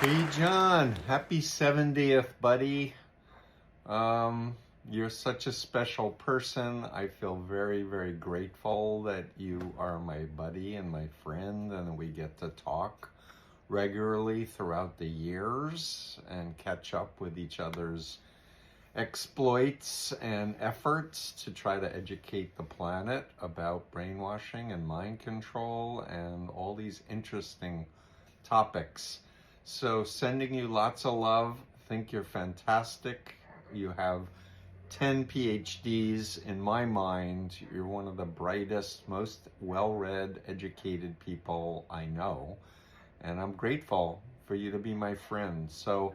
Hey John, happy 70th, buddy. You're such a special person. I feel very, very grateful that you are my buddy and my friend, and we get to talk regularly throughout the years and catch up with each other's exploits and efforts to try to educate the planet about brainwashing and mind control and all these interesting topics. So sending you lots of love. Think you're fantastic. You have 10 PhDs in my mind. You're one of the brightest, most well-read, educated people I know. And I'm grateful for you to be my friend. So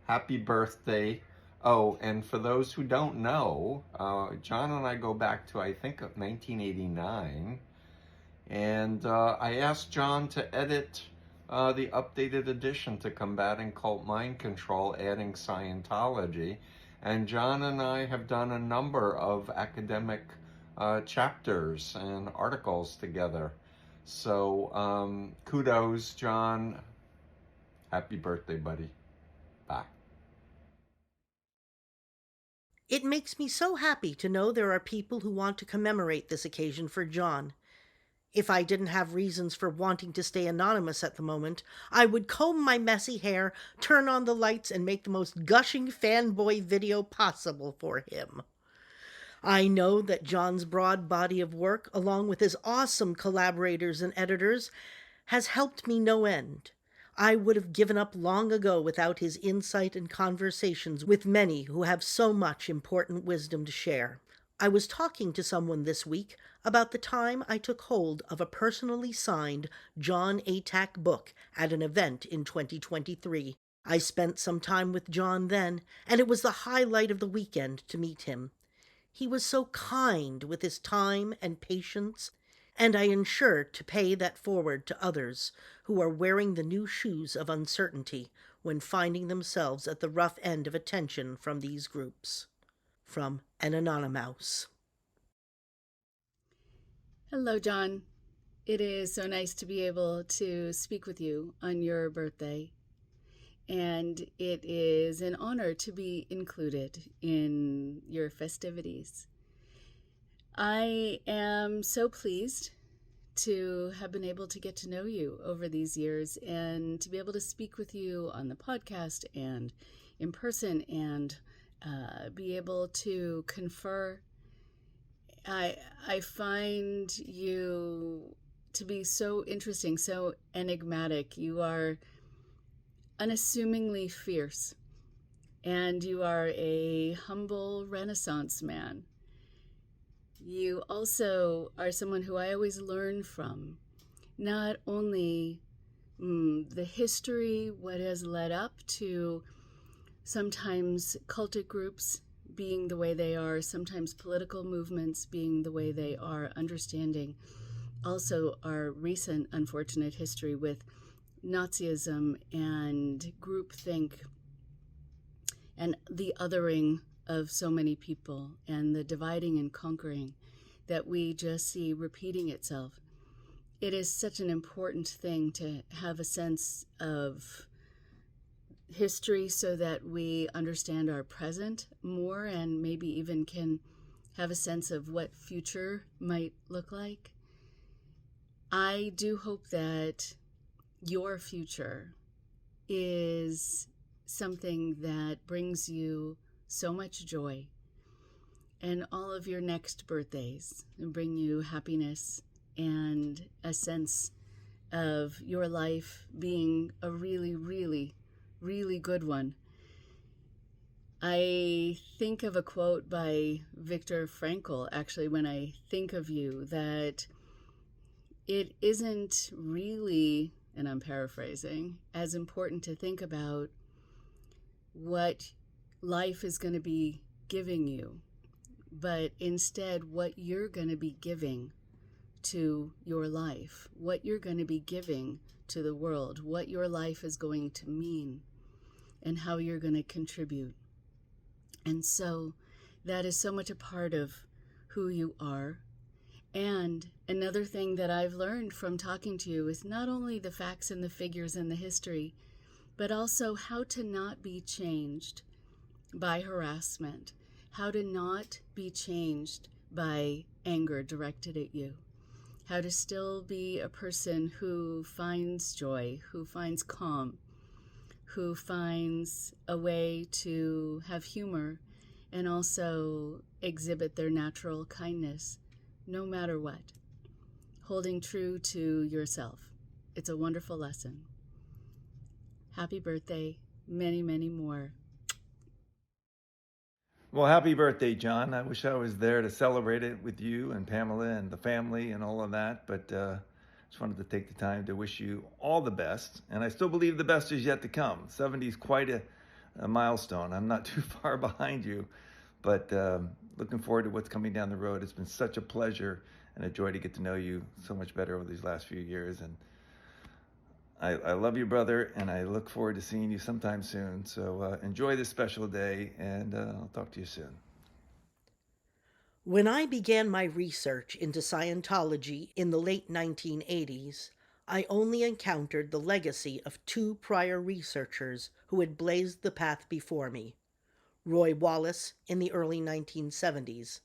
happy birthday. Oh, and for those who don't know, John and I go back to, I think, 1989. And I asked John to edit the updated edition to Combating Cult Mind Control, adding Scientology. And John and I have done a number of academic chapters and articles together. So kudos, John. Happy birthday, buddy. Bye. It makes me so happy to know there are people who want to commemorate this occasion for Jon. If I didn't have reasons for wanting to stay anonymous at the moment, I would comb my messy hair, turn on the lights, and make the most gushing fanboy video possible for him. I know that Jon's broad body of work, along with his awesome collaborators and editors, has helped me no end. I would have given up long ago without his insight and conversations with many who have so much important wisdom to share. I was talking to someone this week about the time I took hold of a personally signed Jon Atack book at an event in 2023. I spent some time with Jon then, and it was the highlight of the weekend to meet him. He was so kind with his time and patience, and I ensure to pay that forward to others who are wearing the new shoes of uncertainty when finding themselves at the rough end of attention from these groups. From an Anonymous. Hello, Jon. It is so nice to be able to speak with you on your birthday. And it is an honor to be included in your festivities. I am so pleased to have been able to get to know you over these years and to be able to speak with you on the podcast and in person and be able to confer. I find you to be so interesting, so enigmatic. You are unassumingly fierce, and you are a humble Renaissance man. You also are someone who I always learn from, not only the history, what has led up to sometimes cultic groups being the way they are, sometimes political movements being the way they are, understanding also our recent unfortunate history with Nazism and groupthink and the othering of so many people and the dividing and conquering that we just see repeating itself. It is such an important thing to have a sense of history so that we understand our present more and maybe even can have a sense of what future might look like. I do hope that your future is something that brings you so much joy, and all of your next birthdays bring you happiness and a sense of your life being a really, really, really good one. I think of a quote by Viktor Frankl, actually, when I think of you, that it isn't really, and I'm paraphrasing, as important to think about what life is going to be giving you, but instead what you're going to be giving to your life, what you're going to be giving to the world, what your life is going to mean, and how you're going to contribute. And so that is so much a part of who you are. And another thing that I've learned from talking to you is not only the facts and the figures and the history, but also how to not be changed by harassment, how to not be changed by anger directed at you, how to still be a person who finds joy, who finds calm, who finds a way to have humor and also exhibit their natural kindness, no matter what. Holding true to yourself. It's a wonderful lesson. Happy birthday. Many, many more. Well, happy birthday, Jon. I wish I was there to celebrate it with you and Pamela and the family and all of that, but just wanted to take the time to wish you all the best. And I still believe the best is yet to come. 70 is quite a milestone. I'm not too far behind you, but looking forward to what's coming down the road. It's been such a pleasure and a joy to get to know you so much better over these last few years. And I love you, brother, and I look forward to seeing you sometime soon. So enjoy this special day, and I'll talk to you soon. When I began my research into Scientology in the late 1980s, I only encountered the legacy of two prior researchers who had blazed the path before me, Roy Wallace in the early 1970s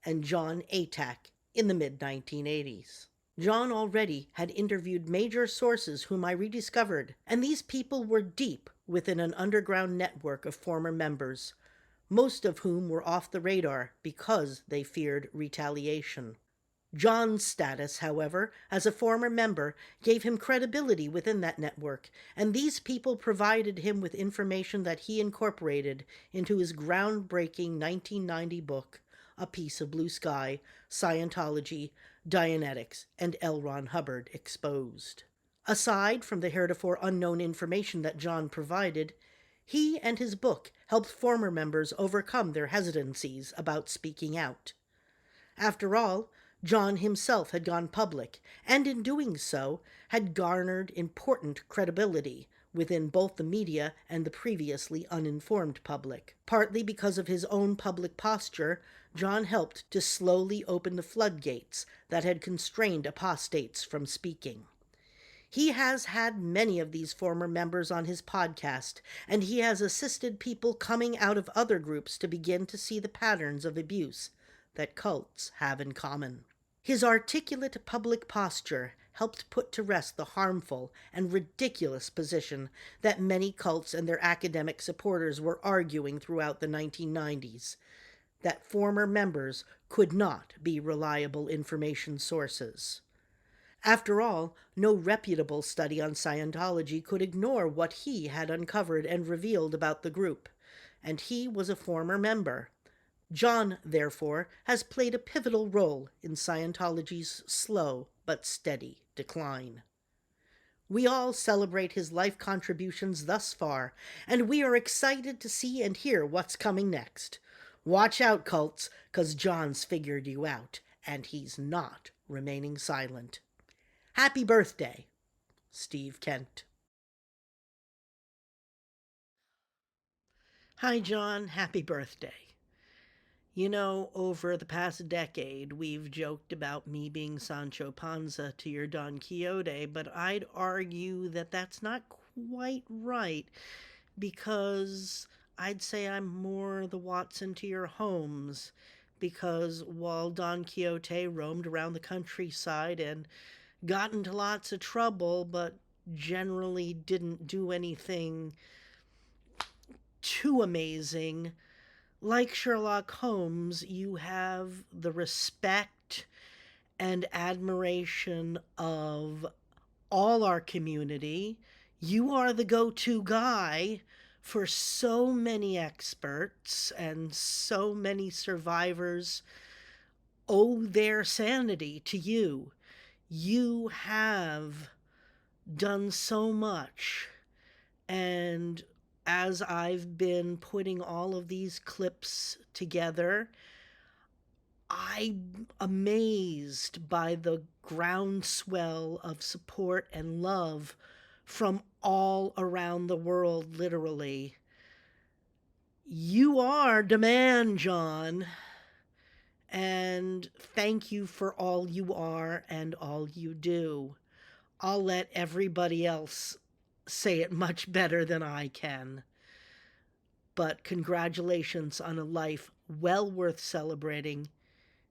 and Jon Atack in the mid-1980s. Jon already had interviewed major sources whom I rediscovered, and these people were deep within an underground network of former members, most of whom were off the radar because they feared retaliation. Jon's status, however, as a former member, gave him credibility within that network, and these people provided him with information that he incorporated into his groundbreaking 1990 book, A Piece of Blue Sky, Scientology, Dianetics, and L. Ron Hubbard Exposed. Aside from the heretofore unknown information that Jon provided, he and his book helped former members overcome their hesitancies about speaking out. After all, Jon himself had gone public, and in doing so, had garnered important credibility within both the media and the previously uninformed public. Partly because of his own public posture, Jon helped to slowly open the floodgates that had constrained apostates from speaking. He has had many of these former members on his podcast, and he has assisted people coming out of other groups to begin to see the patterns of abuse that cults have in common. His articulate public posture helped put to rest the harmful and ridiculous position that many cults and their academic supporters were arguing throughout the 1990s, that former members could not be reliable information sources. After all, no reputable study on Scientology could ignore what he had uncovered and revealed about the group, and he was a former member. Jon, therefore, has played a pivotal role in Scientology's slow but steady decline. We all celebrate his life contributions thus far, and we are excited to see and hear what's coming next. Watch out, cults, 'cause Jon's figured you out, and he's not remaining silent. Happy birthday, Steve Kent. Hi, Jon. Happy birthday. You know, over the past decade, we've joked about me being Sancho Panza to your Don Quixote, but I'd argue that that's not quite right, because I'd say I'm more the Watson to your Holmes, because while Don Quixote roamed around the countryside and got into lots of trouble, but generally didn't do anything too amazing, like Sherlock Holmes, you have the respect and admiration of all our community. You are the go-to guy for so many experts, and so many survivors owe their sanity to you. You have done so much, and as I've been putting all of these clips together, I'm amazed by the groundswell of support and love from all around the world, literally. You are the man, Jon, and thank you for all you are and all you do. I'll let everybody else say it much better than I can. But congratulations on a life well worth celebrating,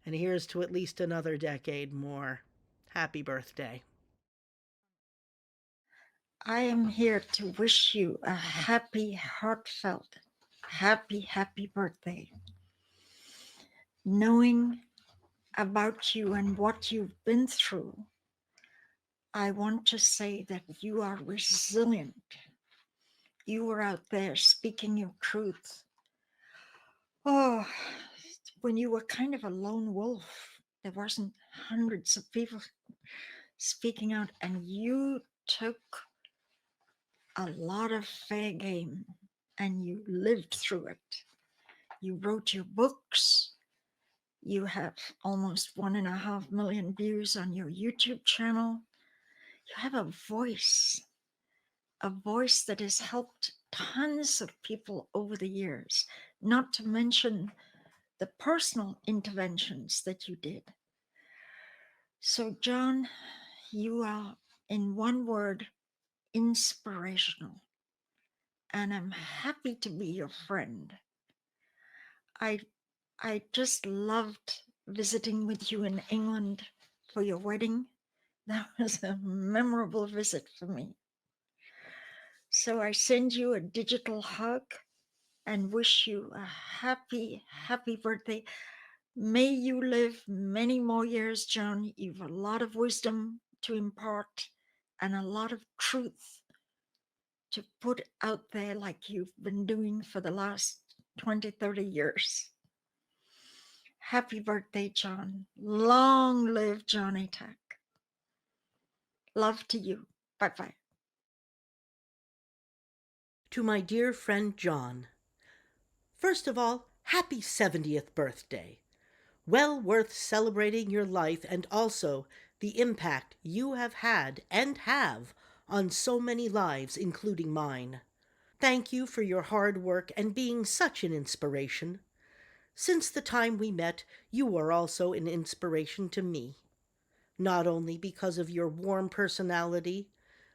and here's to at least another decade more. Happy birthday. I am here to wish you a happy, heartfelt, happy birthday. Knowing about you and what you've been through, I want to say that you are resilient. You were out there speaking your truth. Oh, when you were kind of a lone wolf, there wasn't hundreds of people speaking out, and you took a lot of fair game and you lived through it. You wrote your books. You have almost 1.5 million views on your YouTube channel. You have a voice that has helped tons of people over the years, not to mention the personal interventions that you did. So, Jon, you are, in one word, inspirational. And I'm happy to be your friend. I just loved visiting with you in England for your wedding. That was a memorable visit for me. So I send you a digital hug and wish you a happy birthday. May you live many more years, Jon. You've a lot of wisdom to impart and a lot of truth to put out there like you've been doing for the last 20, 30 years. Happy birthday, Jon. Long live Jon Atack. Love to you. Bye-bye. To my dear friend Jon, first of all, happy 70th birthday. Well worth celebrating your life and also the impact you have had and have on so many lives, including mine. Thank you for your hard work and being such an inspiration. Since the time we met, you are also an inspiration to me. Not only because of your warm personality,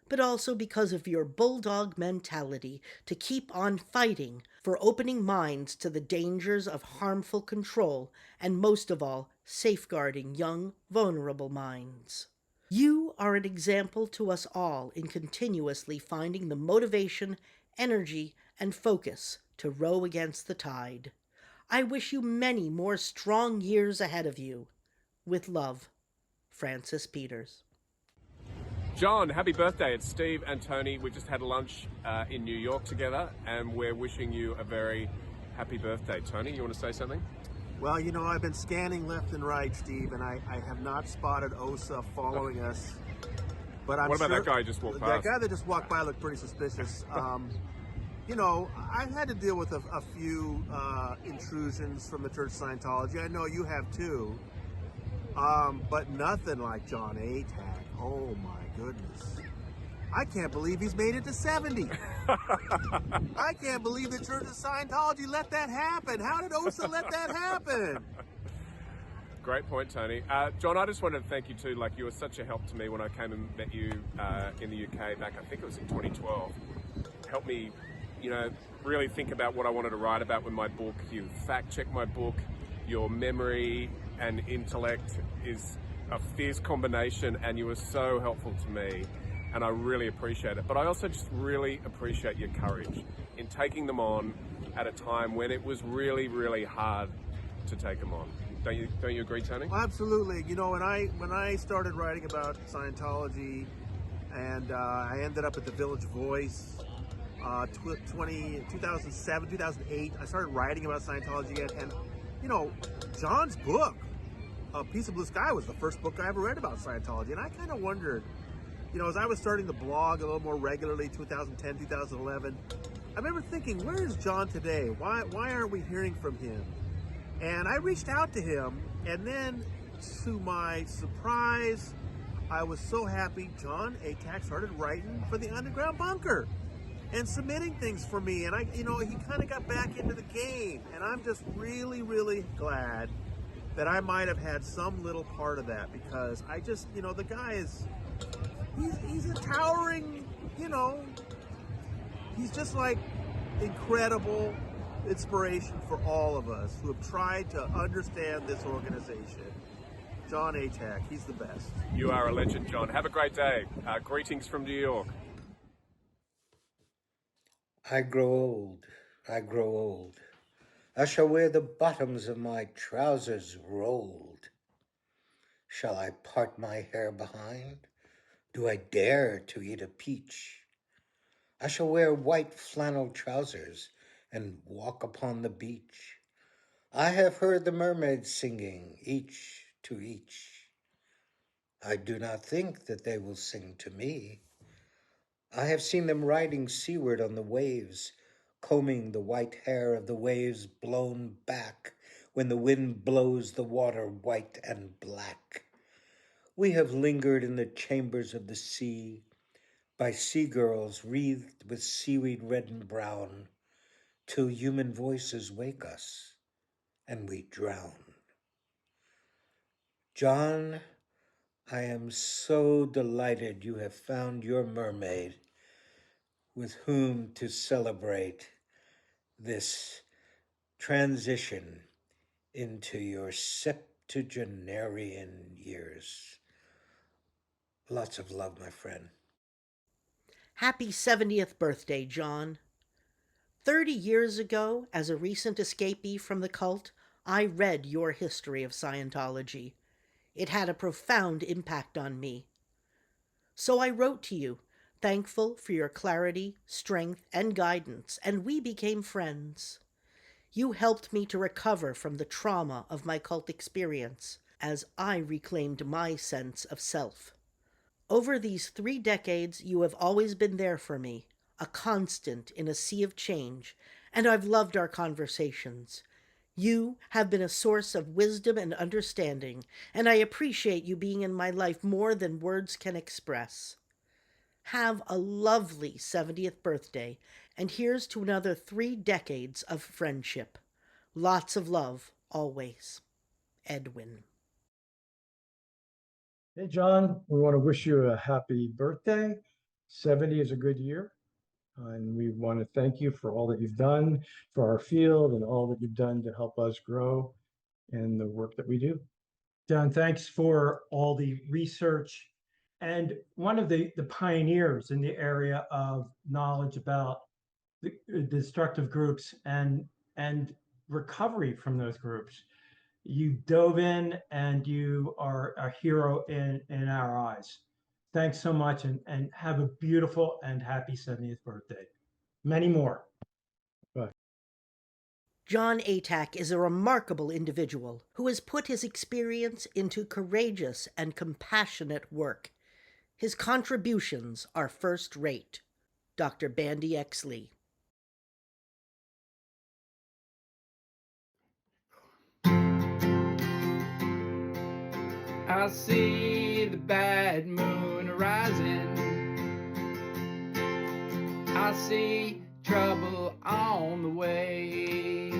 but also because of your bulldog mentality to keep on fighting for opening minds to the dangers of harmful control and, most of all, safeguarding young, vulnerable minds. You are an example to us all in continuously finding the motivation, energy, and focus to row against the tide. I wish you many more strong years ahead of you. With love, Francis Peters. Jon, happy birthday. It's Steve and Tony. We just had lunch in New York together, and we're wishing you a very happy birthday. Tony, you want to say something? Well, you know, I've been scanning left and right, Steve, and I have not spotted Osa following us. But I'm What about sure that guy who just walked past? That guy that just walked by looked pretty suspicious. You know, I've had to deal with a few intrusions from the Church of Scientology. I know you have too. But nothing like Jon Atack. Oh my goodness. I can't believe he's made it to 70. I can't believe the Church of Scientology let that happen. How did Osa let that happen? Great point, Tony. Jon, I just wanted to thank you too. Like, you were such a help to me when I came and met you in the UK back, I think it was in 2012. Helped me, you know, really think about what I wanted to write about with my book. You fact-checked my book. Your memory and intellect is a fierce combination, and you were so helpful to me, and I really appreciate it. But I also just really appreciate your courage in taking them on at a time when it was really, really hard to take them on. Don't you agree, Tony? Well, absolutely. You know, when I started writing about Scientology, and I ended up at the Village Voice, 2007, 2008, I started writing about Scientology again, and you know, Jon's book, A Piece of Blue Sky, was the first book I ever read about Scientology, and I kind of wondered, you know, as I was starting to blog a little more regularly, 2010, 2011, I remember thinking, where is Jon today? Why aren't we hearing from him? And I reached out to him, and then to my surprise, I was so happy Jon Atack started writing for the Underground Bunker and submitting things for me, and he kind of got back into the game, and I'm just really, really glad that I might have had some little part of that, because I just, you know, the guy is, he's a towering, you know, he's just like incredible inspiration for all of us who have tried to understand this organization. Jon Atack, he's the best. You are a legend, John. Have a great day. Greetings from New York. I grow old, I grow old. I shall wear the bottoms of my trousers rolled. Shall I part my hair behind? Do I dare to eat a peach? I shall wear white flannel trousers and walk upon the beach. I have heard the mermaids singing, each to each. I do not think that they will sing to me. I have seen them riding seaward on the waves, combing the white hair of the waves blown back when the wind blows the water white and black. We have lingered in the chambers of the sea, by sea-girls wreathed with seaweed red and brown, till human voices wake us, and we drown. John, I am so delighted you have found your mermaid with whom to celebrate this transition into your septuagenarian years. Lots of love, my friend. Happy 70th birthday, John. 30 years ago, as a recent escapee from the cult, I read your history of Scientology. It had a profound impact on me. So I wrote to you, thankful for your clarity, strength, and guidance, and we became friends. You helped me to recover from the trauma of my cult experience as I reclaimed my sense of self. Over these 3 decades, you have always been there for me, a constant in a sea of change, and I've loved our conversations. You have been a source of wisdom and understanding, and I appreciate you being in my life more than words can express. Have a lovely 70th birthday, and here's to another 3 decades of friendship. Lots of love, always. Edwin. Hey, John, we want to wish you a happy birthday. 70 is a good year. And we want to thank you for all that you've done for our field and all that you've done to help us grow in the work that we do. John, thanks for all the research and one of the pioneers in the area of knowledge about the destructive groups and recovery from those groups. You dove in and you are a hero in our eyes. Thanks so much and have a beautiful and happy 70th birthday. Many more. Bye. Jon Atack is a remarkable individual who has put his experience into courageous and compassionate work. His contributions are first rate. Dr. Bandy X. Lee. I see the bad moon rising. I see trouble on the way.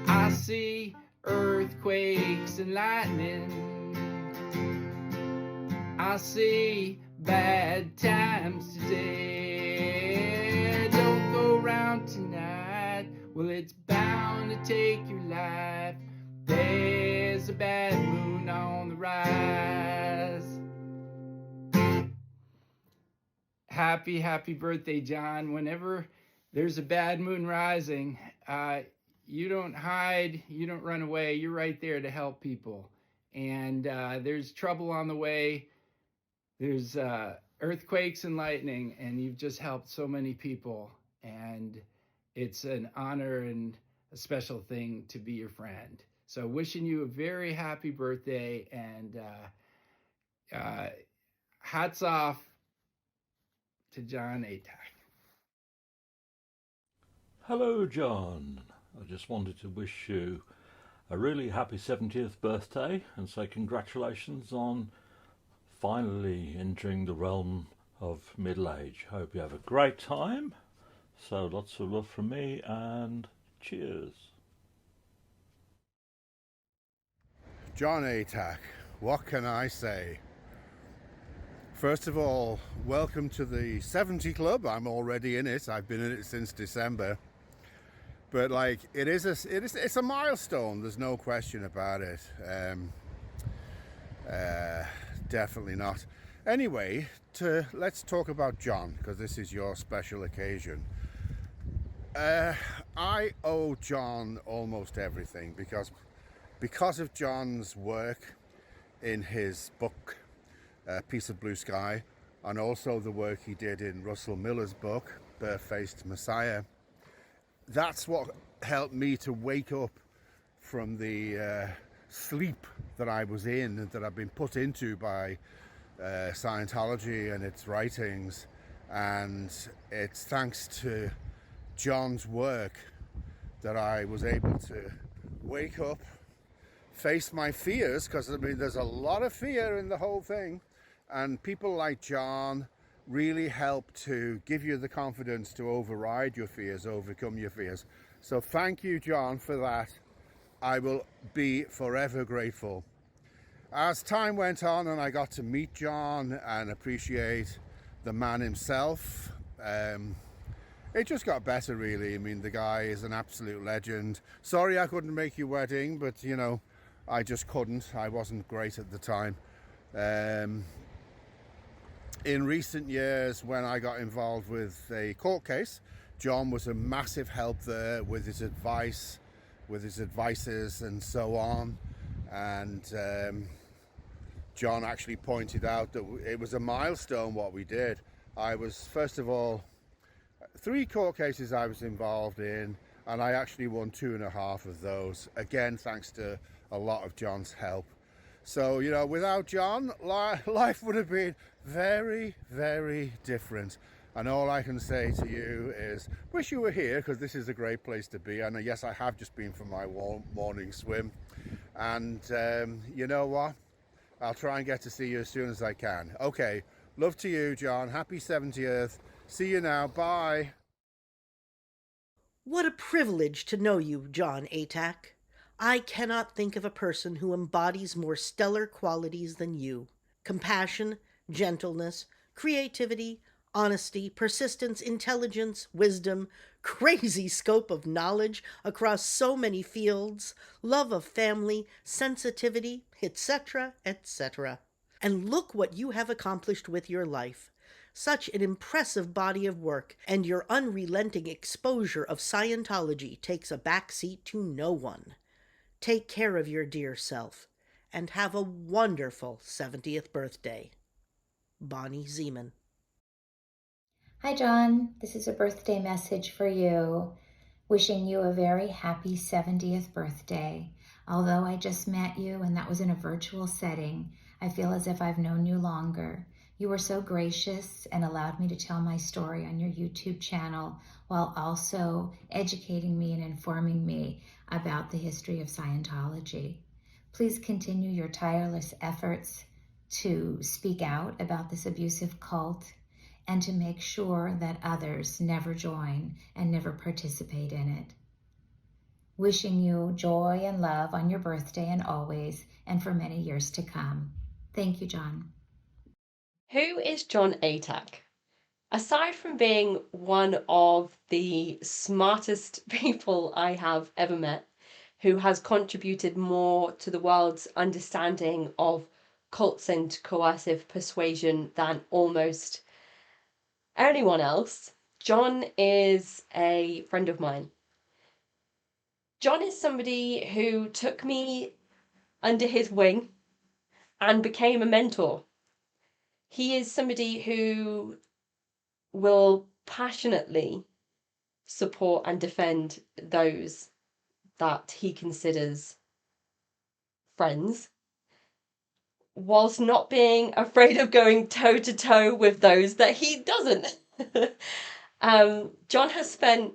I see earthquakes and lightning. I see bad times today. Don't go round tonight. Well, it's bound to take your life. There's a bad moon on the rise. Happy birthday, John. Whenever there's a bad moon rising, you don't hide, you don't run away. You're right there to help people. And there's trouble on the way. There's earthquakes and lightning, and you've just helped so many people. And it's an honor and a special thing to be your friend. So wishing you a very happy birthday, and hats off to Jon Atack. Hello, John. I just wanted to wish you a really happy 70th birthday and say congratulations on finally entering the realm of middle age. Hope you have a great time. So lots of love from me and cheers. Jon Atack, what can I say? First of all, welcome to the 70 Club. I'm already in it. I've been in it since December. But like, it's a milestone. There's no question about it. Definitely not. Anyway, let's talk about Jon, because this is your special occasion. I owe Jon almost everything because of Jon's work in his book, Piece of Blue Sky, and also the work he did in Russell Miller's book, Barefaced Messiah. That's what helped me to wake up from the sleep that I was in and that I've been put into by Scientology and its writings. And it's thanks to Jon's work that I was able to wake up, face my fears, because I mean there's a lot of fear in the whole thing, and people like Jon really help to give you the confidence to override your fears, overcome your fears. So thank you, Jon, for that. I will be forever grateful. As time went on and I got to meet Jon and appreciate the man himself, it just got better, really. I mean, the guy is an absolute legend. Sorry I couldn't make your wedding, but you know, I just couldn't. I wasn't great at the time. In recent years, when I got involved with a court case, Jon was a massive help there with his advice, with his advices and so on. And Jon actually pointed out that it was a milestone what we did. I was, first of all, 3 court cases I was involved in, and I actually won 2.5 of those. Again, thanks to a lot of Jon's help. So, you know, without Jon, life would have been very, very different. And all I can say to you is, wish you were here, because this is a great place to be. And yes, I have just been for my morning swim. And you know what? I'll try and get to see you as soon as I can. Okay, love to you, Jon. Happy 70th. See you now. Bye. What a privilege to know you, Jon Atack. I cannot think of a person who embodies more stellar qualities than you. Compassion, gentleness, creativity, honesty, persistence, intelligence, wisdom, crazy scope of knowledge across so many fields, love of family, sensitivity, etc., etc. And look what you have accomplished with your life. Such an impressive body of work, and your unrelenting exposure of Scientology takes a backseat to no one. Take care of your dear self, and have a wonderful 70th birthday. Bonnie ZIEMAN. Hi, Jon. This is a birthday message for you. Wishing you a very happy 70th birthday. Although I just met you and that was in a virtual setting, I feel as if I've known you longer. You were so gracious and allowed me to tell my story on your YouTube channel while also educating me and informing me about the history of Scientology. Please continue your tireless efforts to speak out about this abusive cult and to make sure that others never join and never participate in it. Wishing you joy and love on your birthday and always, and for many years to come. Thank you, Jon. Who is Jon Atack? Aside from being one of the smartest people I have ever met, who has contributed more to the world's understanding of cults and coercive persuasion than almost anyone else, Jon is a friend of mine. Jon is somebody who took me under his wing and became a mentor. He is somebody who will passionately support and defend those that he considers friends, whilst not being afraid of going toe-to-toe with those that he doesn't. Jon has spent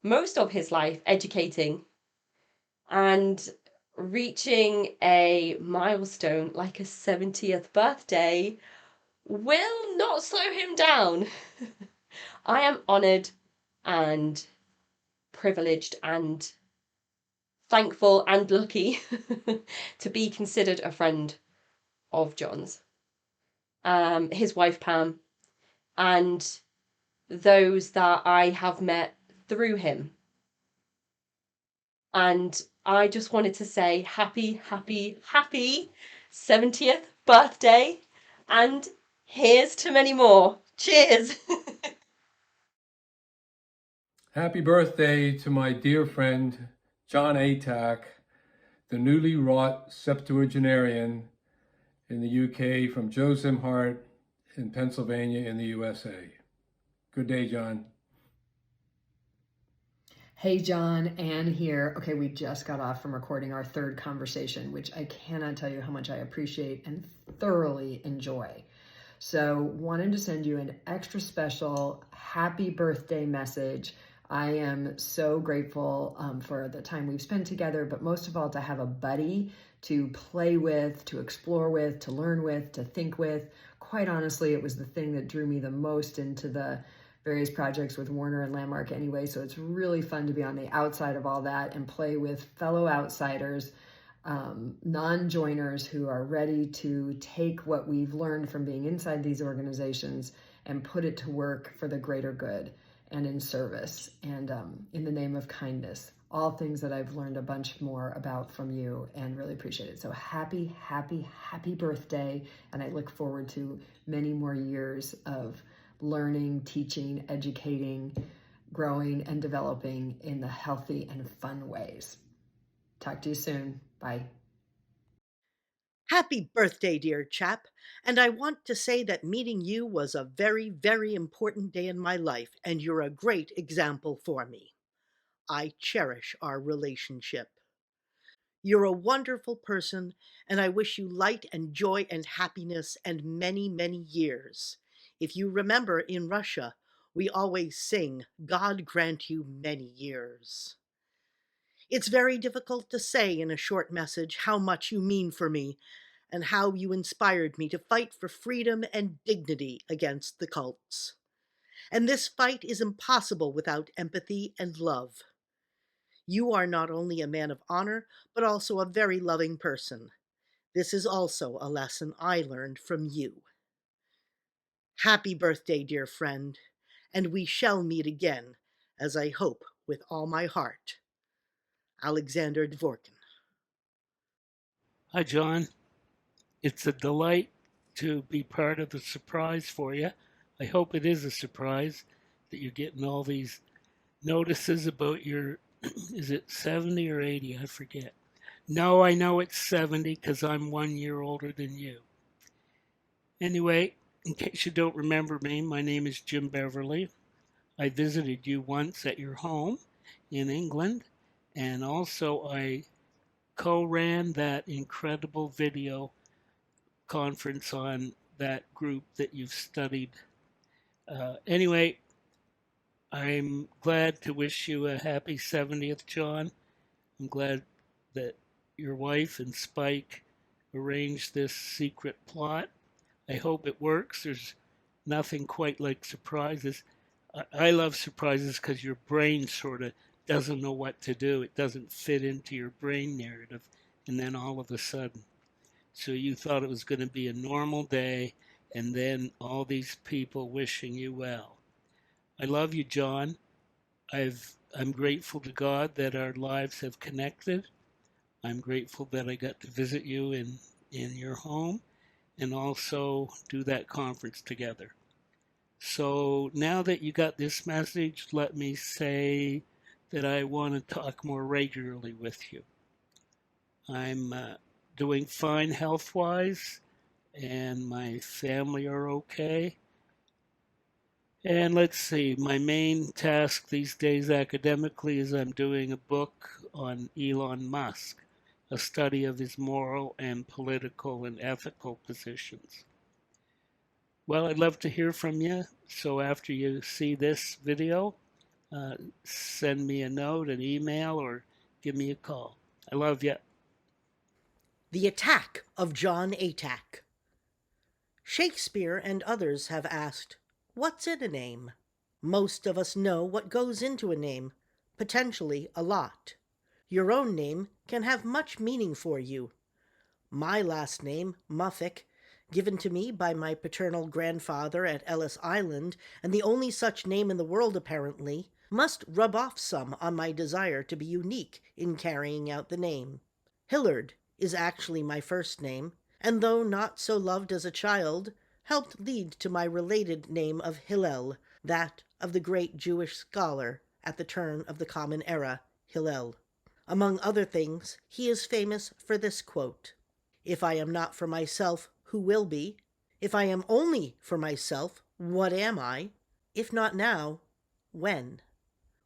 most of his life educating, and reaching a milestone like a 70th birthday will not slow him down. I am honoured and privileged and thankful and lucky to be considered a friend of Jon's. his wife Pam, and those that I have met through him. And I just wanted to say happy 70th birthday, and here's to many more. Cheers! Happy birthday to my dear friend, Jon Atack, the newly wrought septuagenarian in the UK from ZIMHART in Pennsylvania in the USA. Good day, John. Hey John, Anne here. Okay, we just got off from recording our third conversation, which I cannot tell you how much I appreciate and thoroughly enjoy. So wanted to send you an extra special happy birthday message. I am so grateful for the time we've spent together, but most of all to have a buddy to play with, to explore with, to learn with, to think with. Quite honestly, it was the thing that drew me the most into the various projects with Warner and Landmark anyway, so it's really fun to be on the outside of all that and play with fellow outsiders, non-joiners who are ready to take what we've learned from being inside these organizations and put it to work for the greater good and in service and in the name of kindness. All things that I've learned a bunch more about from you and really appreciate it. So happy birthday, and I look forward to many more years of learning, teaching, educating, growing, and developing in the healthy and fun ways. Talk to you soon. Bye. Happy birthday, dear chap. And I want to say that meeting you was a very, very important day in my life, and you're a great example for me. I cherish our relationship. You're a wonderful person, and I wish you light and joy and happiness and many, many years. If you remember, in Russia, we always sing, God grant you many years. It's very difficult to say in a short message how much you mean for me and how you inspired me to fight for freedom and dignity against the cults. And this fight is impossible without empathy and love. You are not only a man of honor, but also a very loving person. This is also a lesson I learned from you. Happy birthday, dear friend, and we shall meet again, as I hope with all my heart. Alexander Dvorkin. Hi, John. It's a delight to be part of the surprise for you. I hope it is a surprise that you're getting all these notices about your, is it 70 or 80? I forget. No, I know it's 70 because I'm 1 year older than you. Anyway, in case you don't remember me, my name is Jim Beverley. I visited you once at your home in England, and also I co-ran that incredible video conference on that group that you've studied. Anyway, I'm glad to wish you a happy 70th, John. I'm glad that your wife and Spike arranged this secret plot. I hope it works. There's nothing quite like surprises. I love surprises because your brain sort of doesn't know what to do. It doesn't fit into your brain narrative. And then all of a sudden. So you thought it was going to be a normal day, and then all these people wishing you well. I love you, John. I'm grateful to God that our lives have connected. I'm grateful that I got to visit you in your home and also do that conference together. So now that you got this message, let me say that I want to talk more regularly with you. I'm doing fine health-wise, and my family are okay. And let's see, my main task these days academically is I'm doing a book on Elon Musk, a study of his moral and political and ethical positions. Well, I'd love to hear from you, so after you see this video, send me a note, an email, or give me a call. I love you. The Attack of Jon Atack. Shakespeare and others have asked, what's in a name? Most of us know what goes into a name, potentially a lot. Your own name can have much meaning for you. My last name, MOFFIC, given to me by my paternal grandfather at Ellis Island, and the only such name in the world apparently, must rub off some on my desire to be unique in carrying out the name. Hillard is actually my first name, and though not so loved as a child, helped lead to my related name of Hillel, that of the great Jewish scholar at the turn of the Common Era, Hillel. Among other things, he is famous for this quote: "If I am not for myself, who will be? If I am only for myself, what am I? If not now, when?"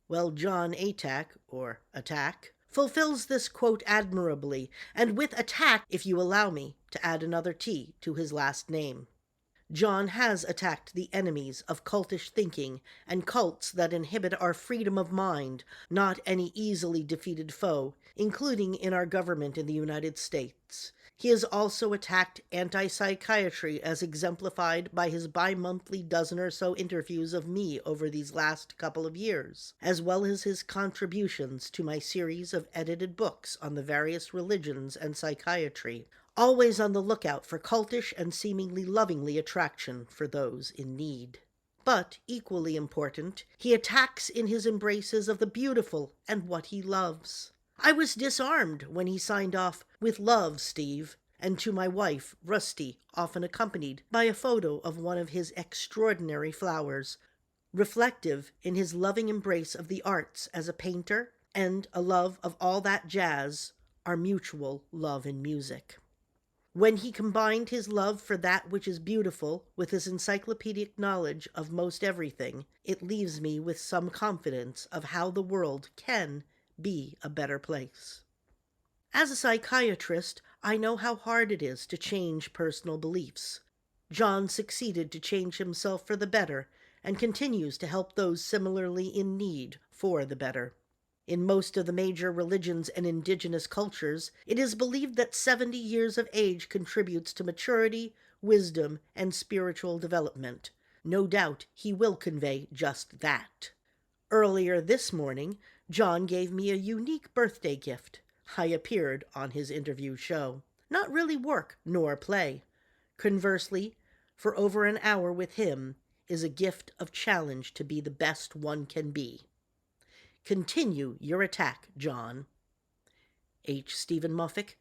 Well, Jon Atack, or Attack, fulfills this quote admirably, and with attack, if you allow me to add another T to his last name. Jon has attacked the enemies of cultish thinking and cults that inhibit our freedom of mind, not any easily defeated foe, including in our government in the United States. He has also attacked anti-psychiatry as exemplified by his bi-monthly dozen or so interviews of me over these last couple of years, as well as his contributions to my series of edited books on the various religions and psychiatry, always on the lookout for cultish and seemingly lovingly attraction for those in need. But, equally important, he attacks in his embraces of the beautiful and what he loves. I was disarmed when he signed off, "With love, Steve," and to my wife, Rusty, often accompanied by a photo of one of his extraordinary flowers, reflective in his loving embrace of the arts as a painter and a love of all that jazz, our mutual love in music. When he combined his love for that which is beautiful with his encyclopedic knowledge of most everything, it leaves me with some confidence of how the world can be a better place. As a psychiatrist, I know how hard it is to change personal beliefs. Jon succeeded to change himself for the better and continues to help those similarly in need for the better. In most of the major religions and indigenous cultures, it is believed that 70 years of age contributes to maturity, wisdom, and spiritual development. No doubt he will convey just that. Earlier this morning, Jon gave me a unique birthday gift. I appeared on his interview show. Not really work nor play. Conversely, for over an hour with him is a gift of challenge to be the best one can be. Continue your attack, Jon. H. Stephen MOFFIC,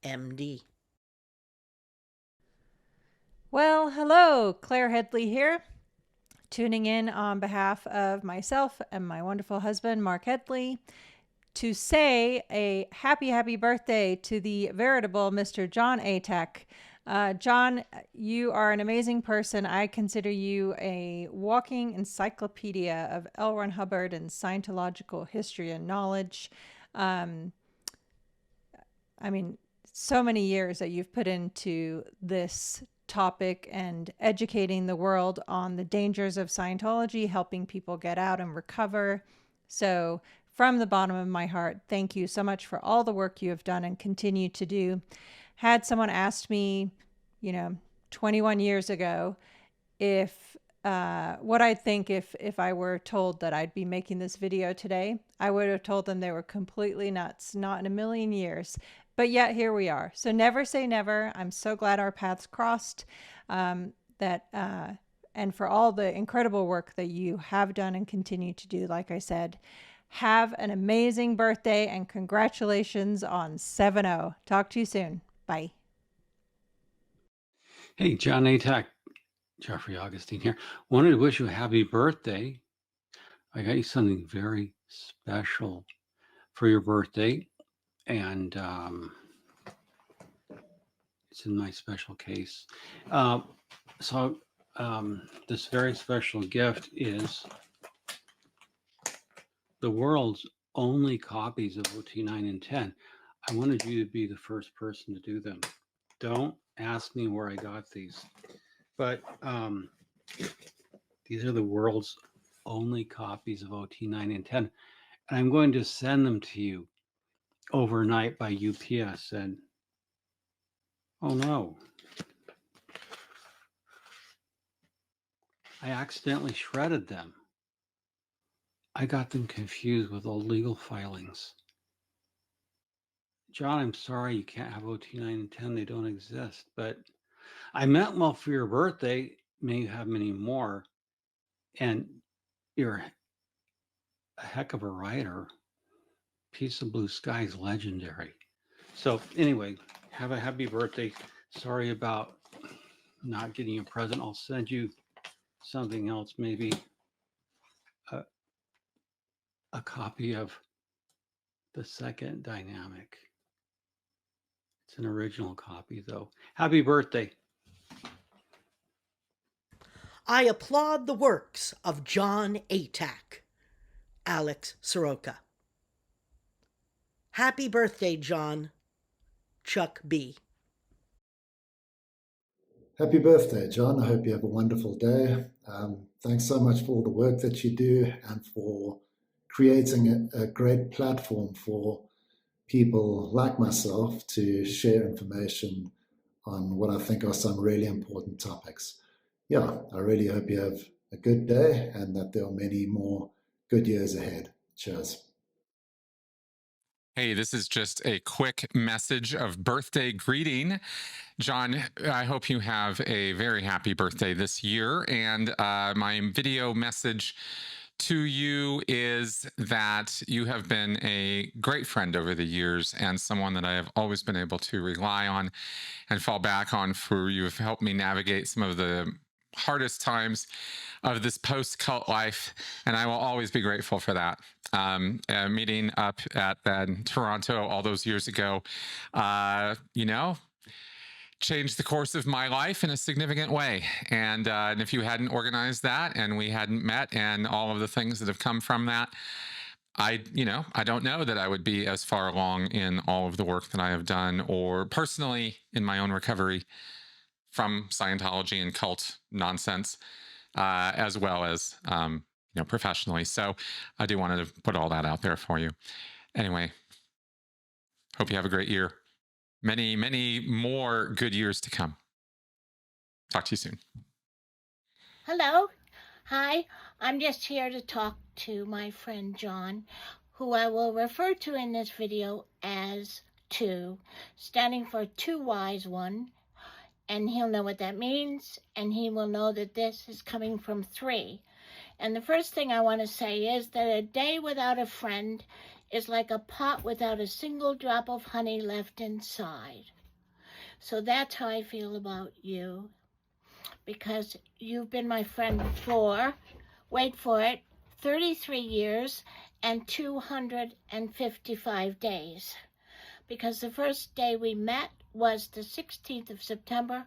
MD. Well, hello, Claire Headley here, tuning in on behalf of myself and my wonderful husband, Mark Headley, to say a happy birthday to the veritable Mr. Jon Atack. Jon, you are an amazing person. I consider you a walking encyclopedia of L. Ron Hubbard and Scientological history and knowledge. I mean, so many years that you've put into this topic and educating the world on the dangers of Scientology, helping people get out and recover. So from the bottom of my heart, thank you so much for all the work you have done and continue to do. Had someone asked me, 21 years ago, if what I'd think if I were told that I'd be making this video today, I would have told them they were completely nuts, not in a million years. But yet here we are. So never say never. I'm so glad our paths crossed. And for all the incredible work that you have done and continue to do, like I said, have an amazing birthday and congratulations on 7-0. Talk to you soon. Bye. Hey, Jon Atack, Jeffrey Augustine here. Wanted to wish you a happy birthday. I got you something very special for your birthday, and it's in my special case. This very special gift is the world's only copies of OT 9 and 10. I wanted you to be the first person to do them. Don't ask me where I got these, but these are the world's only copies of OT 9 and 10. And I'm going to send them to you overnight by UPS. And oh no, I accidentally shredded them. I got them confused with old legal filings. Jon, I'm sorry you can't have OT 9 and 10. They don't exist, but I meant well for your birthday. May you have many more. And you're a heck of a writer. Piece of Blue Sky is legendary. So anyway, have a happy birthday. Sorry about not getting a present. I'll send you something else, maybe a copy of the second dynamic. It's an original copy, though. Happy birthday. I applaud the works of Jon Atack. Alex Soroka. Happy birthday, John. Chuck B. Happy birthday, John. I hope you have a wonderful day. Thanks so much for all the work that you do and for creating a great platform for people like myself to share information on what I think are some really important topics. Yeah, I really hope you have a good day and that there are many more good years ahead. Cheers. Hey, this is just a quick message of birthday greeting. John, I hope you have a very happy birthday this year. And my video message to you is that you have been a great friend over the years and someone that I have always been able to rely on and fall back on. For you have helped me navigate some of the hardest times of this post-cult life, and I will always be grateful for that. Meeting up at Toronto all those years ago, changed the course of my life in a significant way. And if you hadn't organized that and we hadn't met and all of the things that have come from that, I don't know that I would be as far along in all of the work that I have done, or personally in my own recovery from Scientology and cult nonsense, as well as, professionally. So I do want to put all that out there for you. Anyway, hope you have a great year. Many, many more good years to come. Talk to you soon. Hello. Hi. I'm just here to talk to my friend John, who I will refer to in this video as 2, standing for Too Wise One. And he'll know what that means, and he will know that this is coming from 3. And the first thing I want to say is that a day without a friend is like a pot without a single drop of honey left inside. So that's how I feel about you, because you've been my friend for, wait for it, 33 years and 255 days. Because the first day we met was the 16th of September,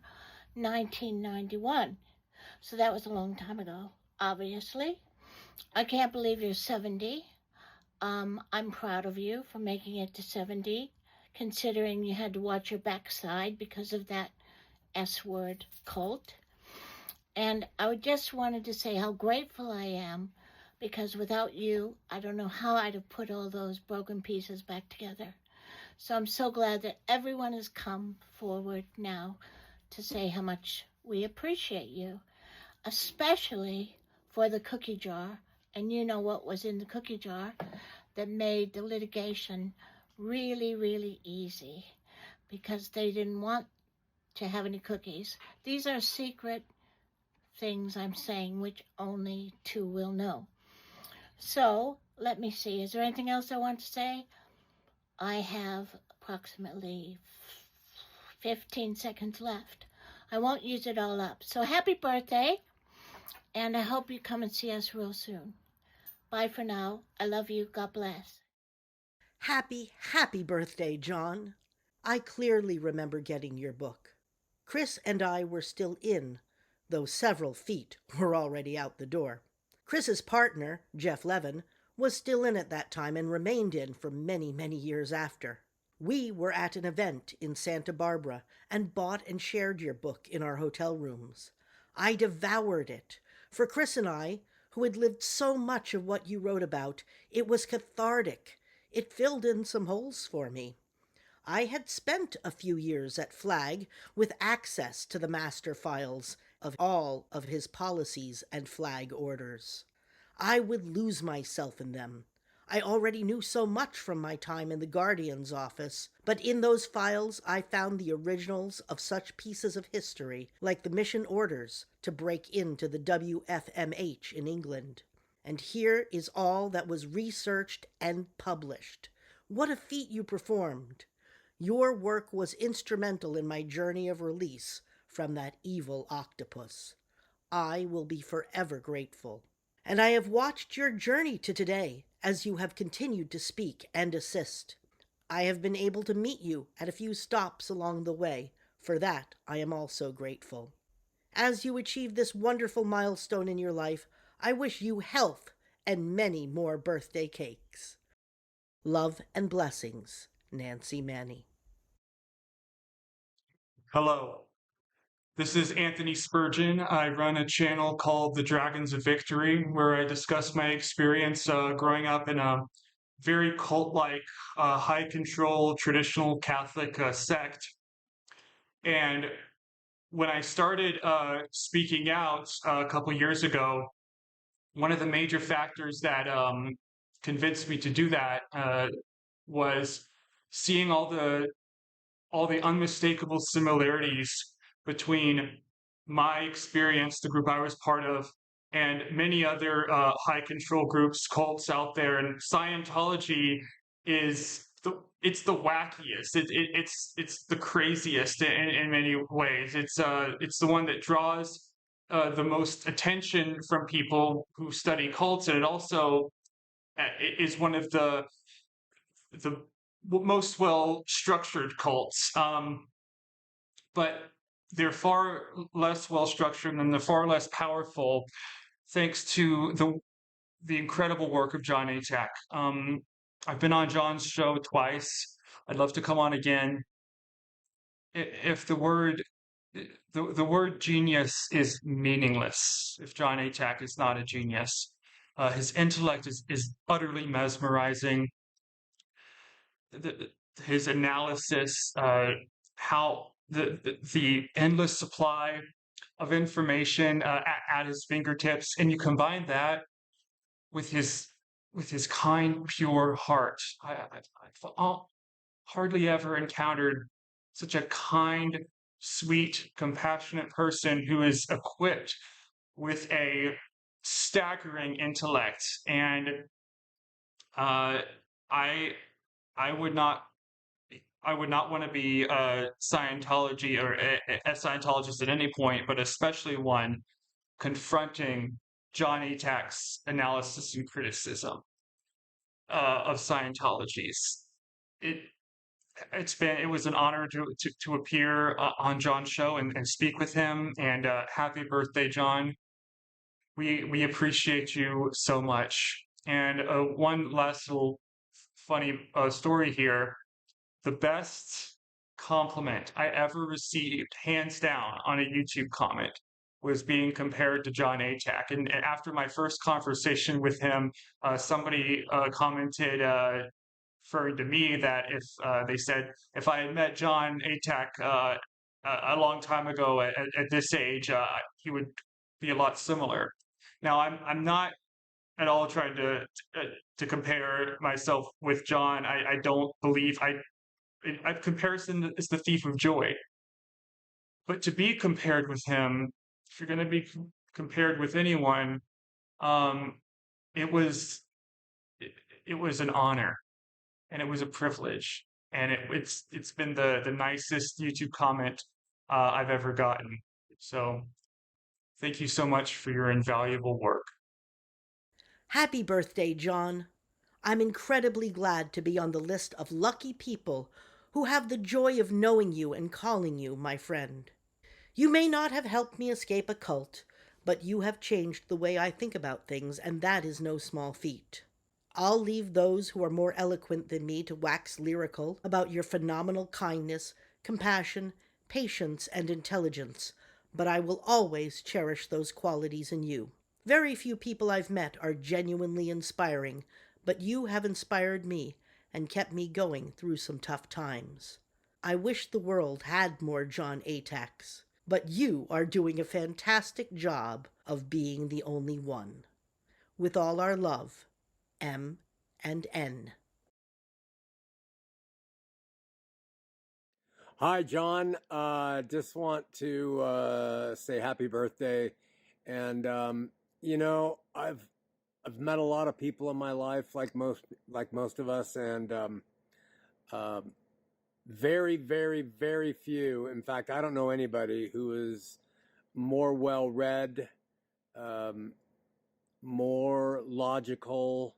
1991. So that was a long time ago, obviously. I can't believe you're 70. I'm proud of you for making it to 70, considering you had to watch your backside because of that S-word cult. And I just wanted to say how grateful I am, because without you, I don't know how I'd have put all those broken pieces back together. So I'm so glad that everyone has come forward now to say how much we appreciate you, especially for the cookie jar. And you know what was in the cookie jar that made the litigation really, really easy, because they didn't want to have any cookies. These are secret things I'm saying, which only 2 will know. So let me see. Is there anything else I want to say? I have approximately 15 seconds left. I won't use it all up. So happy birthday, and I hope you come and see us real soon. Bye for now. I love you. God bless. Happy, happy birthday, John. I clearly remember getting your book. Chris and I were still in, though several feet were already out the door. Chris's partner, Jeff Levin, was still in at that time and remained in for many, many years after. We were at an event in Santa Barbara and bought and shared your book in our hotel rooms. I devoured it. For Chris and I, who had lived so much of what you wrote about, it was cathartic. It filled in some holes for me. I had spent a few years at Flag with access to the master files of all of his policies and flag orders. I would lose myself in them. I already knew so much from my time in the Guardian's office, but in those files I found the originals of such pieces of history, like the mission orders to break into the WFMH in England. And here is all that was researched and published. What a feat you performed! Your work was instrumental in my journey of release from that evil octopus. I will be forever grateful. And I have watched your journey to today as you have continued to speak and assist. I have been able to meet you at a few stops along the way. For that, I am also grateful. As you achieve this wonderful milestone in your life, I wish you health and many more birthday cakes. Love and blessings, Nancy Manny. Hello. This is Anthony Spurgeon. I run a channel called The Dragons of Victory, where I discuss my experience growing up in a very cult-like, high-control, traditional Catholic sect. And when I started speaking out a couple years ago, one of the major factors that convinced me to do that was seeing all the unmistakable similarities between my experience, the group I was part of, and many other high control groups, cults out there. And Scientology is it's the wackiest. It's the craziest in many ways. It's the one that draws the most attention from people who study cults, and it also is one of the most well-structured cults. But they're far less well-structured and they're far less powerful thanks to the incredible work of Jon Atack. I've been on Jon's show twice. I'd love to come on again. If the word genius is meaningless, if Jon Atack is not a genius, his intellect is utterly mesmerizing. His analysis, how the endless supply of information at his fingertips, and you combine that with his kind, pure heart. I've hardly ever encountered such a kind, sweet, compassionate person who is equipped with a staggering intellect. And I would not want to be a Scientology or a Scientologist at any point, but especially one confronting Jon Atack's analysis and criticism of Scientologies. It was an honor to appear on Jon's show and speak with him. And happy birthday, Jon. We appreciate you so much. And one last little funny story here. The best compliment I ever received, hands down, on a YouTube comment was being compared to Jon Atack. And after my first conversation with him, somebody commented, referring to me, that they said if I had met Jon Atack a long time ago at this age, he would be a lot similar. Now, I'm not at all trying to compare myself with Jon. I don't believe comparison is the thief of joy. But to be compared with him, if you're going to be compared with anyone, it was an honor, and it was a privilege, and it's been the nicest YouTube comment I've ever gotten. So thank you so much for your invaluable work. Happy birthday, Jon. I'm incredibly glad to be on the list of lucky people who have the joy of knowing you and calling you my friend. You may not have helped me escape a cult, but you have changed the way I think about things, and that is no small feat. I'll leave those who are more eloquent than me to wax lyrical about your phenomenal kindness, compassion, patience, and intelligence, but I will always cherish those qualities in you. Very few people I've met are genuinely inspiring, but you have inspired me and kept me going through some tough times. I wish the world had more Jon Atacks, but you are doing a fantastic job of being the only one. With all our love, M. and N. Hi, John. Just want to say happy birthday. And I've met a lot of people in my life, like most of us, and very, very, very few. In fact, I don't know anybody who is more well-read, more logical,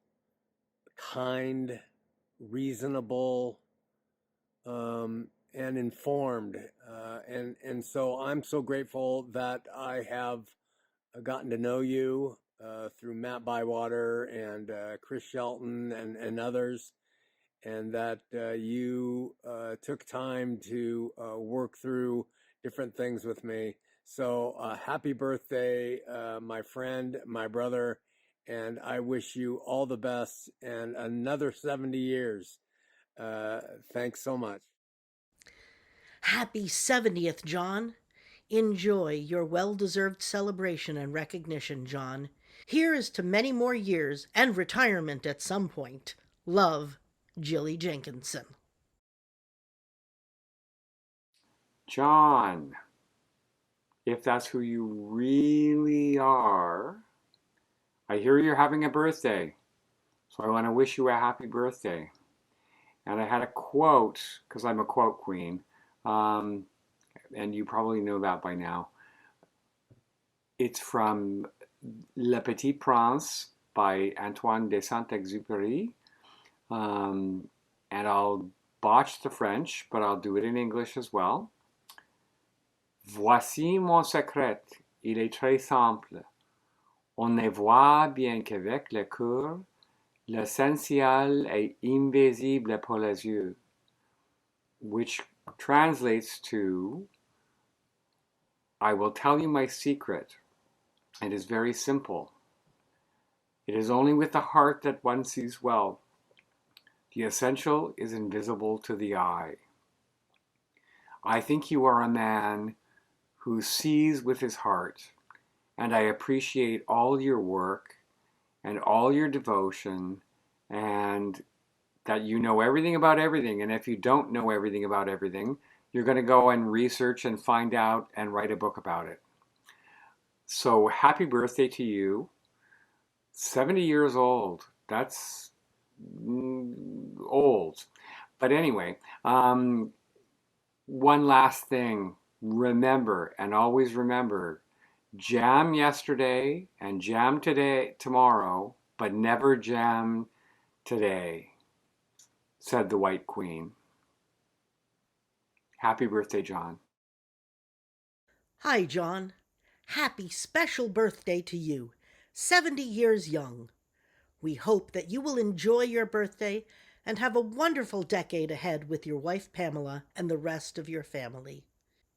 kind, reasonable, and informed. And so I'm so grateful that I have gotten to know you through Matt Bywater and Chris Shelton and others, and that you took time to work through different things with me. So happy birthday, my friend, my brother, and I wish you all the best and another 70 years. Thanks so much. Happy 70th, John. Enjoy your well-deserved celebration and recognition, John. Here is to many more years and retirement at some point. Love, Jilly Jenkinson. John, if that's who you really are, I hear you're having a birthday, so I want to wish you a happy birthday. And I had a quote, because I'm a quote queen, and you probably know that by now. It's from Le Petit Prince by Antoine de Saint-Exupéry. And I'll botch the French, but I'll do it in English as well. Voici mon secret, il est très simple. On ne voit bien qu'avec le cœur, l'essentiel est invisible pour les yeux. Which translates to, I will tell you my secret. It is very simple. It is only with the heart that one sees well. The essential is invisible to the eye. I think you are a man who sees with his heart, and I appreciate all your work and all your devotion, and that you know everything about everything. And if you don't know everything about everything, you're going to go and research and find out and write a book about it. So happy birthday to you. 70 years old. That's old. But anyway, one last thing. Remember, and always remember, jam yesterday and jam today, tomorrow, but never jam today, said the White Queen. Happy birthday, John. Hi, John. Happy special birthday to you, 70 years young. We hope that you will enjoy your birthday and have a wonderful decade ahead with your wife Pamela and the rest of your family.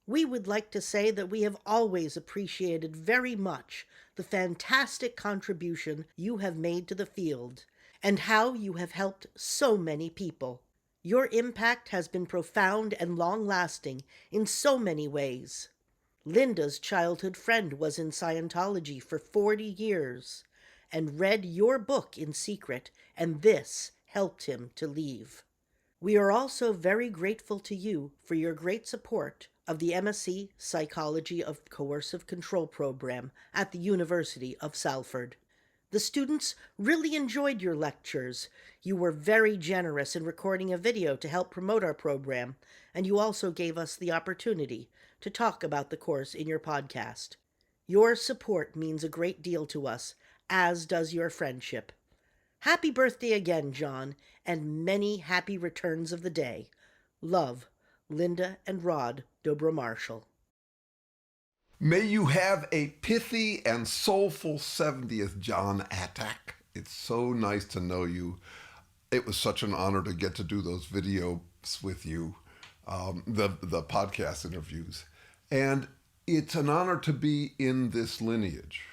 We would like to say that we have always appreciated very much the fantastic contribution you have made to the field and how you have helped so many people. Your impact has been profound and long-lasting in so many ways. Linda's childhood friend was in Scientology for 40 years and read your book in secret, and this helped him to leave. We are also very grateful to you for your great support of the MSc Psychology of Coercive Control program at the University of Salford. The students really enjoyed your lectures. You were very generous in recording a video to help promote our program, and you also gave us the opportunity to talk about the course in your podcast. Your support means a great deal to us, as does your friendship. Happy birthday again, John, and many happy returns of the day. Love, Linda and Rod Dobro-Marshall. May you have a pithy and soulful 70th, Jon Atack. It's so nice to know you. It was such an honor to get to do those videos with you, the podcast interviews. And it's an honor to be in this lineage.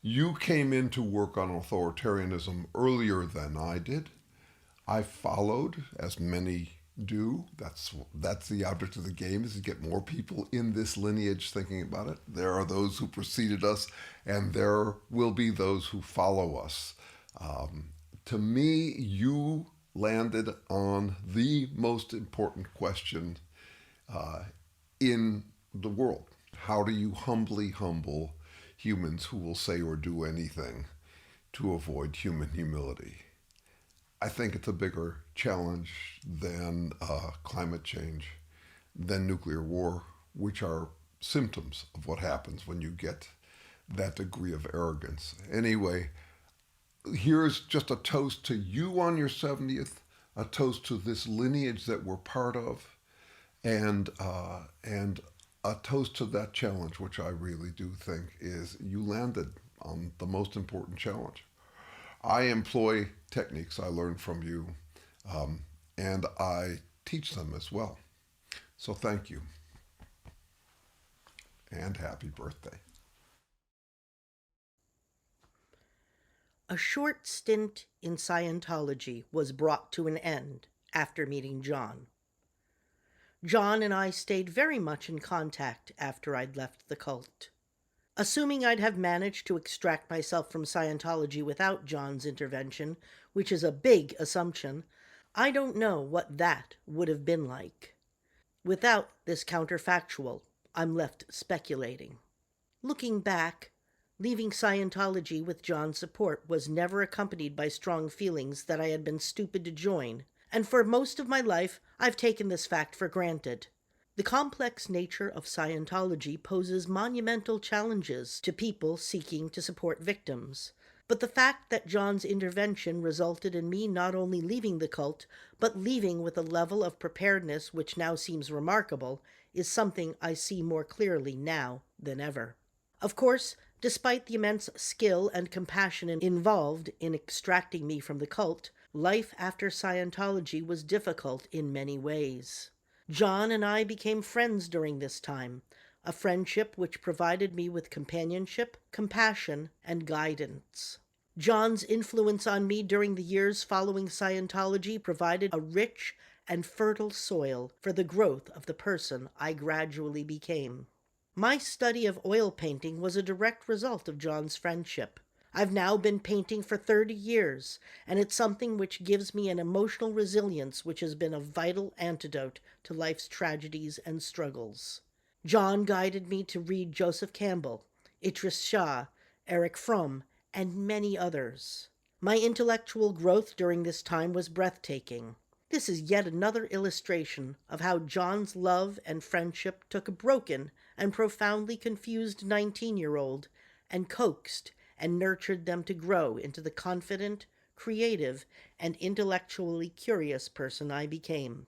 You came in to work on authoritarianism earlier than I did. I followed, as many do. That's the object of the game, is to get more people in this lineage thinking about it. There are those who preceded us, and there will be those who follow us. To me, you landed on the most important question in the world. How do you humbly humble humans who will say or do anything to avoid human humility? I think it's a bigger challenge than climate change, than nuclear war, which are symptoms of what happens when you get that degree of arrogance. Anyway, here's just a toast to you on your 70th, a toast to this lineage that we're part of, and a toast to that challenge, which I really do think is you landed on the most important challenge. I employ techniques I learned from you, and I teach them as well. So thank you, and happy birthday. A short stint in Scientology was brought to an end after meeting Jon. Jon and I stayed very much in contact after I'd left the cult. Assuming I'd have managed to extract myself from Scientology without Jon's intervention, which is a big assumption, I don't know what that would have been like. Without this counterfactual, I'm left speculating. Looking back, leaving Scientology with Jon's support was never accompanied by strong feelings that I had been stupid to join, and for most of my life I've taken this fact for granted. The complex nature of Scientology poses monumental challenges to people seeking to support victims, but the fact that Jon's intervention resulted in me not only leaving the cult, but leaving with a level of preparedness which now seems remarkable, is something I see more clearly now than ever. Of course, despite the immense skill and compassion involved in extracting me from the cult, life after Scientology was difficult in many ways. Jon and I became friends during this time, a friendship which provided me with companionship, compassion, and guidance. Jon's influence on me during the years following Scientology provided a rich and fertile soil for the growth of the person I gradually became. My study of oil painting was a direct result of Jon's friendship. I've now been painting for 30 years, and it's something which gives me an emotional resilience which has been a vital antidote to life's tragedies and struggles. Jon guided me to read Joseph Campbell, Idris Shah, Erich Fromm, and many others. My intellectual growth during this time was breathtaking. This is yet another illustration of how Jon's love and friendship took a broken and profoundly confused 19-year-old and coaxed and nurtured them to grow into the confident, creative, and intellectually curious person I became.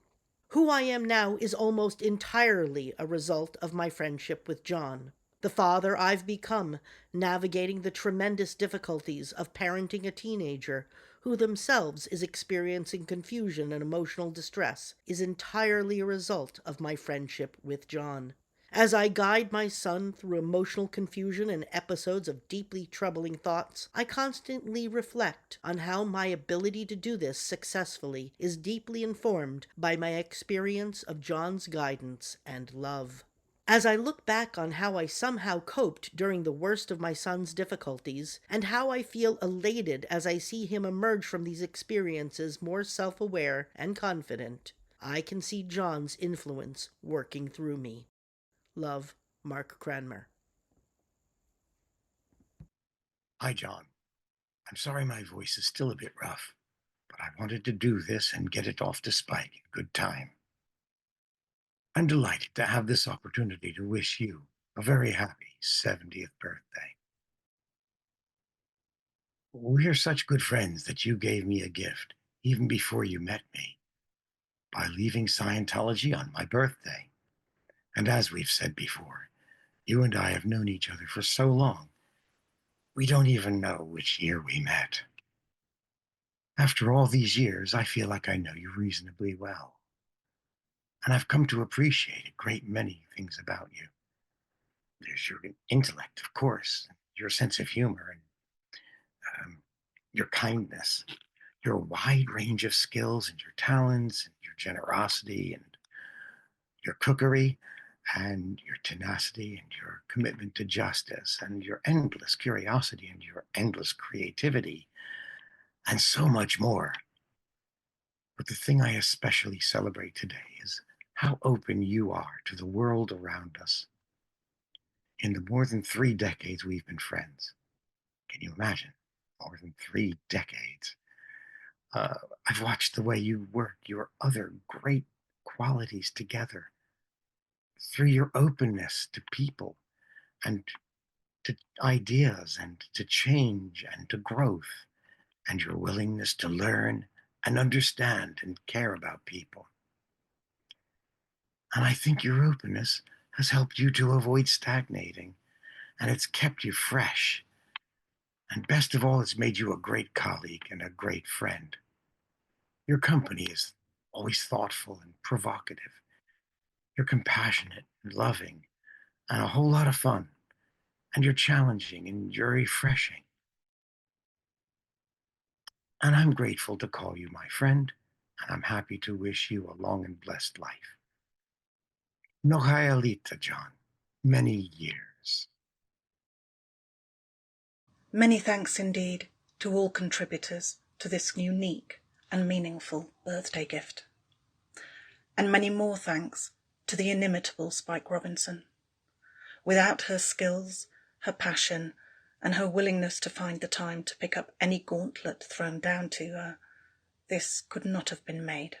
Who I am now is almost entirely a result of my friendship with Jon. The father I've become, navigating the tremendous difficulties of parenting a teenager who themselves is experiencing confusion and emotional distress, is entirely a result of my friendship with Jon. As I guide my son through emotional confusion and episodes of deeply troubling thoughts, I constantly reflect on how my ability to do this successfully is deeply informed by my experience of Jon's guidance and love. As I look back on how I somehow coped during the worst of my son's difficulties, and how I feel elated as I see him emerge from these experiences more self-aware and confident, I can see Jon's influence working through me. Love, Mark Cranmer. Hi, Jon. I'm sorry my voice is still a bit rough, but I wanted to do this and get it off to Spike in good time. I'm delighted to have this opportunity to wish you a very happy 70th birthday. We're such good friends that you gave me a gift even before you met me by leaving Scientology on my birthday. And as we've said before, you and I have known each other for so long, we don't even know which year we met. After all these years, I feel like I know you reasonably well. And I've come to appreciate a great many things about you. There's your intellect, of course, your sense of humor, and your kindness, your wide range of skills and your talents, and your generosity, and your cookery, and your tenacity, and your commitment to justice, and your endless curiosity, and your endless creativity, and so much more. But the thing I especially celebrate today is how open you are to the world around us. In the more than 3 decades we've been friends, can you imagine? More than 3 decades. I've watched the way you work your other great qualities together through your openness to people and to ideas and to change and to growth, and your willingness to learn and understand and care about people. And I think your openness has helped you to avoid stagnating, and it's kept you fresh. And best of all, it's made you a great colleague and a great friend. Your company is always thoughtful and provocative. You're compassionate and loving and a whole lot of fun. And you're challenging and you're refreshing. And I'm grateful to call you my friend, and I'm happy to wish you a long and blessed life. Nohaelita, John. Many years. Many thanks indeed to all contributors to this unique and meaningful birthday gift. And many more thanks to the inimitable Spike Robinson. Without her skills, her passion, and her willingness to find the time to pick up any gauntlet thrown down to her, this could not have been made.